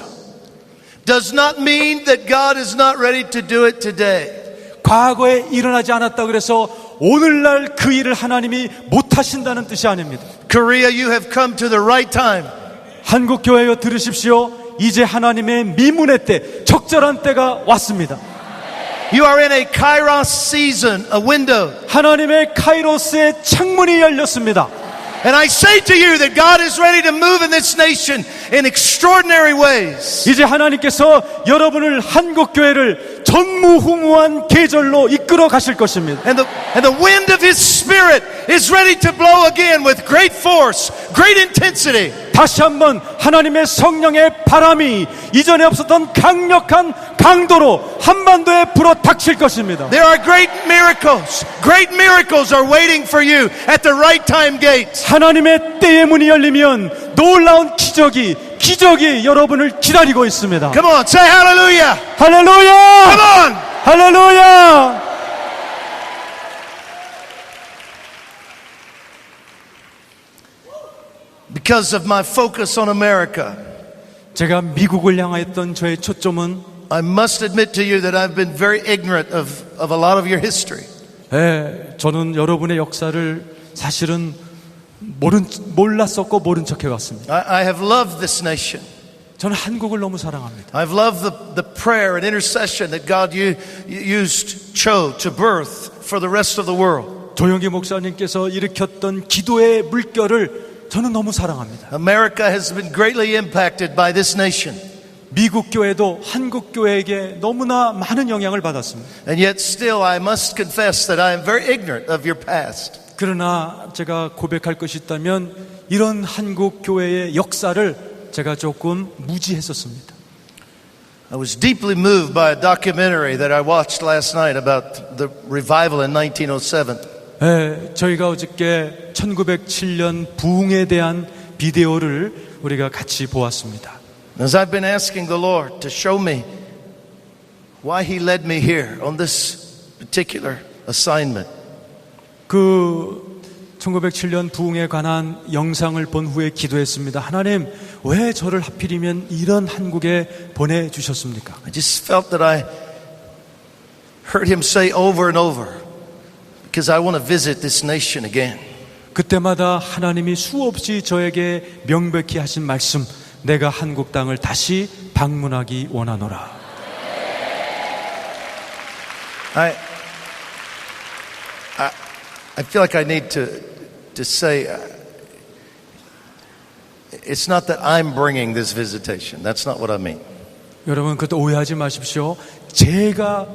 does not mean that God is not ready to do it today? 과거에 일어나지 않았다 그래서 오늘날 그 일을 하나님이 못하신다는 뜻이 아닙니다. Korea, you have come to the right time. 한국 교회여 들으십시오. 이제 하나님의 미문의 때, 적절한 때가 왔습니다. You are in a kairos season, a window. 하나님의 카이로스의 창문이 열렸습니다. And I say to you that God is ready to move in this nation in extraordinary ways. 이제 하나님께서 여러분을 한국 교회를 전무후무한 계절로 이끌어 가실 것입니다. And the wind of His Spirit is ready to blow again with great force, great intensity. 다시 한번 하나님의 성령의 바람이 이전에 없었던 강력한 강도로 한반도에 불어 닥칠 것입니다. There are great miracles are waiting for you at the right time gate. 하나님의 때의 문이 열리면 놀라운 기적이 여러분을 기다리고 있습니다. Come on, say hallelujah. 할렐루야! Come on. 할렐루야! Because of my focus on America, 제가 미국을 향하였던 저의 초점은 I must admit to you that I've been very ignorant of a lot of your history. 저는 여러분의 역사를 사실은 몰랐었고 모른 척 해왔습니다. I have loved this nation. 저는 한국을 너무 사랑합니다. I've loved the prayer and intercession that God chose to birth for the rest of the world. 조영기 목사님께서 일으켰던 기도의 물결을 저는 너무 사랑합니다. America has been greatly impacted by this nation. 미국 교회도 한국 교회에게 너무나 많은 영향을 받았습니다. And yet still I must confess that I am very ignorant of your past. 그러나 제가 고백할 것이 있다면 이런 한국 교회의 역사를 제가 조금 무지했었습니다. I was deeply moved by a documentary that I watched last night about the revival in 1907. 저희가 어저께 1907년 부흥에 대한 비디오를 우리가 같이 보았습니다. As I've been asking the Lord to show me why He led me here on this particular assignment. 그 1907년 부흥에 관한 영상을 본 후에 기도했습니다. 하나님, 왜 저를 하필이면 이런 한국에 보내주셨습니까? I just felt that I heard Him say over and over, because I want to visit this nation again. 그때마다 하나님이 수없이 저에게 명백히 하신 말씀, 내가 한국 땅을 다시 방문하기 원하노라. I feel like I need to say it's not that I'm bringing this visitation. That's not what I mean. 여러분 그것도 오해하지 마십시오. 제가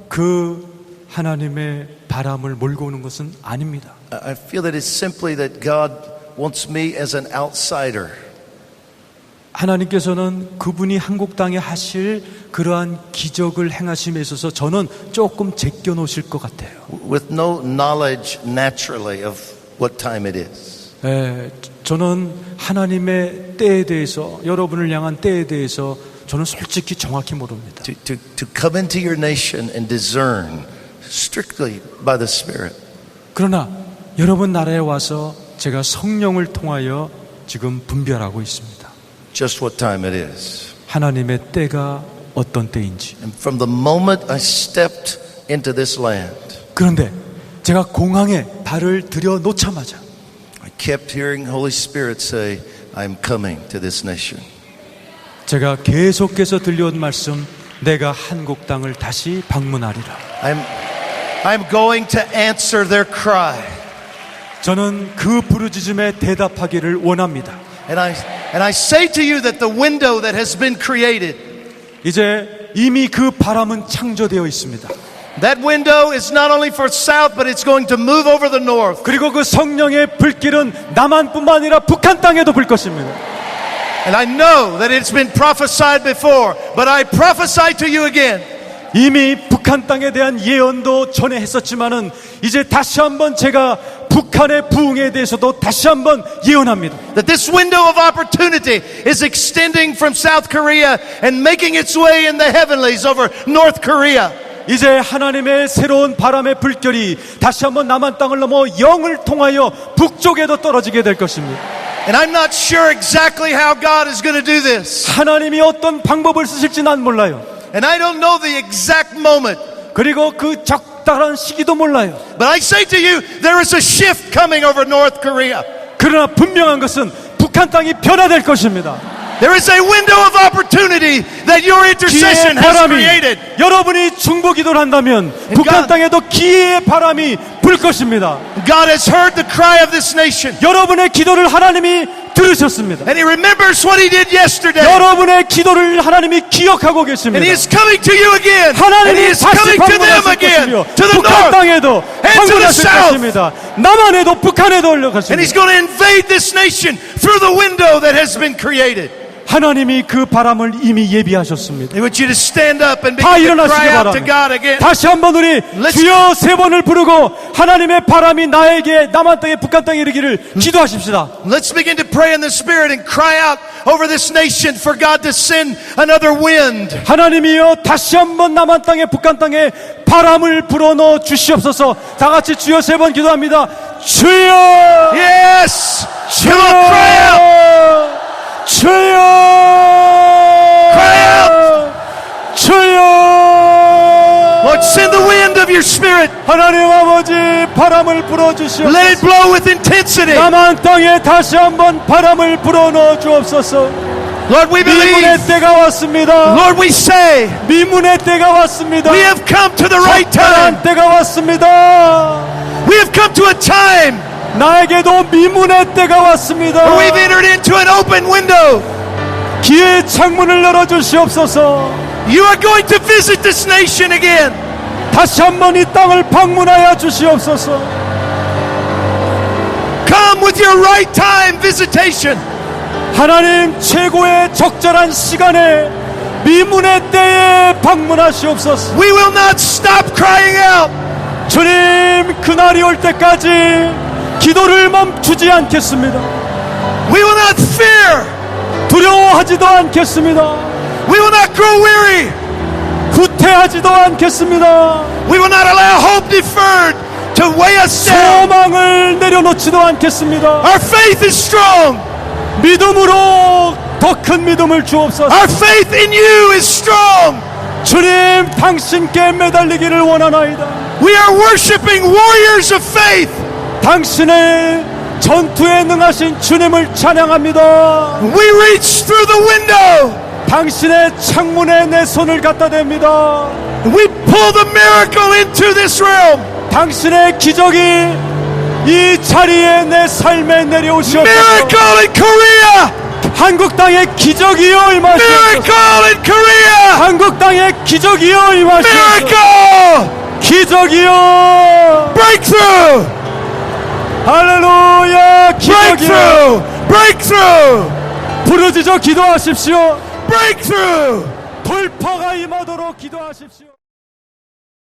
그 하나님의 바람을 몰고 오는 것은 아닙니다. I feel that it's simply that God wants me as an outsider. 하나님께서는 그분이 한국 땅에 하실 그러한 기적을 행하심에 있어서 저는 조금 제껴 놓으실 것 같아요. With no knowledge naturally of what time it is. 저는 하나님의 때에 대해서 여러분을 향한 때에 대해서 저는 솔직히 정확히 모릅니다. To come into your nation and discern strictly by the Spirit. 그러나 여러분 나라에 와서 제가 성령을 통하여 지금 분별하고 있습니다. Just what time it is. 하나님의 때가 어떤 때인지. And from the moment I stepped into this land, 그런데 제가 공항에 발을 들여 놓자마자 I kept hearing Holy Spirit say, I am coming to this nation. 제가 계속해서 들려온 말씀, 내가 한국 땅을 다시 방문하리라. I'm going to answer their cry. 저는 그 부르짖음에 대답하기를 원합니다. And I say to you that the window that has been created, 이제 이미 그 바람은 창조되어 있습니다. That window is not only for south, but it's going to move over the north. 그리고 그 성령의 불길은 남한뿐만 아니라 북한 땅에도 불 것입니다. And I know that it's been prophesied before, but I prophesy to you again. 이미 북한 땅에 대한 예언도 전에 했었지만은 이제 다시 한번 제가 북한의 부흥에 대해서도 다시 한번 예언합니다. That this window of opportunity is extending from South Korea and making its way in the heavenlies over North Korea. 이제 하나님의 새로운 바람의 불결이 다시 한번 남한 땅을 넘어 영을 통하여 북쪽에도 떨어지게 될 것입니다. And I'm not sure exactly how God is going to do this. 하나님이 어떤 방법을 쓰실지 난 몰라요. And I don't know the exact moment. 그리고 그 적당한 시기도 몰라요. But I say to you, there is a shift coming over North Korea. 그러나 분명한 것은 북한 땅이 변화될 것입니다. There is a window of opportunity that your 기회의 intercession has 바람이 created. 여러분이 중보기도를 한다면 북한 God- 땅에도 기회의 바람이 불 것입니다. God has heard the cry of this nation. 여러분의 기도를 하나님이 들으셨습니다. And He remembers what He did yesterday. 여러분의 기도를 하나님이 기억하고 계십니다. And He is coming to you again. And He 하나님이 is 다시 coming to them 방문하실 again. 것이며 To the 북한 north. 땅에도 and to the 방문하실 south. 것입니다. 남한에도 북한에도 And 올려가십니다. He's going to invade this nation through the window that has been created. 하나님이 그 바람을 이미 예비하셨습니다. I want you to stand up and 다 begin to 일어나시기 cry out to 바랍니다. God again. 다시 한번 우리 주여 세 번을 부르고 하나님의 바람이 나에게 남한 땅에 북한 땅에 이르기를 기도하십시다. Let's begin to pray in the Spirit and cry out over this nation for God to send another wind. 하나님이여 다시 한번 남한 땅에 북한 땅에 바람을 불어넣어 주시옵소서. 다 같이 주여 세 번 기도합니다. 주여 Yes! Come on, cry out! 주여 Cry out! 주여 Lord, send the wind of your Spirit. 하나님 아버지 바람을 불어주시옵소서. Let it blow with intensity. 남한 땅에 다시 한번 바람을 불어넣어 주옵소서. Lord, we 미문의 believe. 때가 왔습니다. Lord, we say 미문의 때가 왔습니다. we have come to the right time. 적절한 때가 왔습니다. We have come to a time 나에게도 미문의 때가 왔습니다. where we've entered into an open window. 기회의 창문을 열어주시옵소서. You are going to visit this nation again. 다시 한번 이 땅을 방문하여 주시옵소서. Come with your right time visitation. 하나님 최고의 적절한 시간에 미문의 때에 방문하시옵소서. We will not stop crying out. 주님 그날이 올 때까지 기도를 멈추지 않겠습니다. We will not fear. 두려워하지도 않겠습니다. We will not grow weary. 후퇴하지도 않겠습니다. We will not allow hope deferred to weigh us down. 소망을 내려놓지도 않겠습니다. Our faith is strong. 믿음으로 더 큰 믿음을 주옵소서. Our faith in you is strong. 주님 당신께 매달리기를 원하나이다. We are worshiping warriors of faith. 당신의 전투에 능하신 주님을 찬양합니다. We reach through the window. 당신의 창문에 내 손을 갖다 댑니다. We pull the miracle into this realm. 당신의 기적이 이 자리에 내 삶에 내려오시옵소서. Miracle in Korea. 한국 땅의 기적이여 임하시옵소서. Miracle in Korea. 한국 땅의 기적이여 임하시옵소서. Miracle. 기적이여. Breakthrough. 할렐루야. 기적이여. Breakthrough. Breakthrough. 부르짖어 기도하십시오. Breakthrough. 돌파가 임하도록 기도하십시오.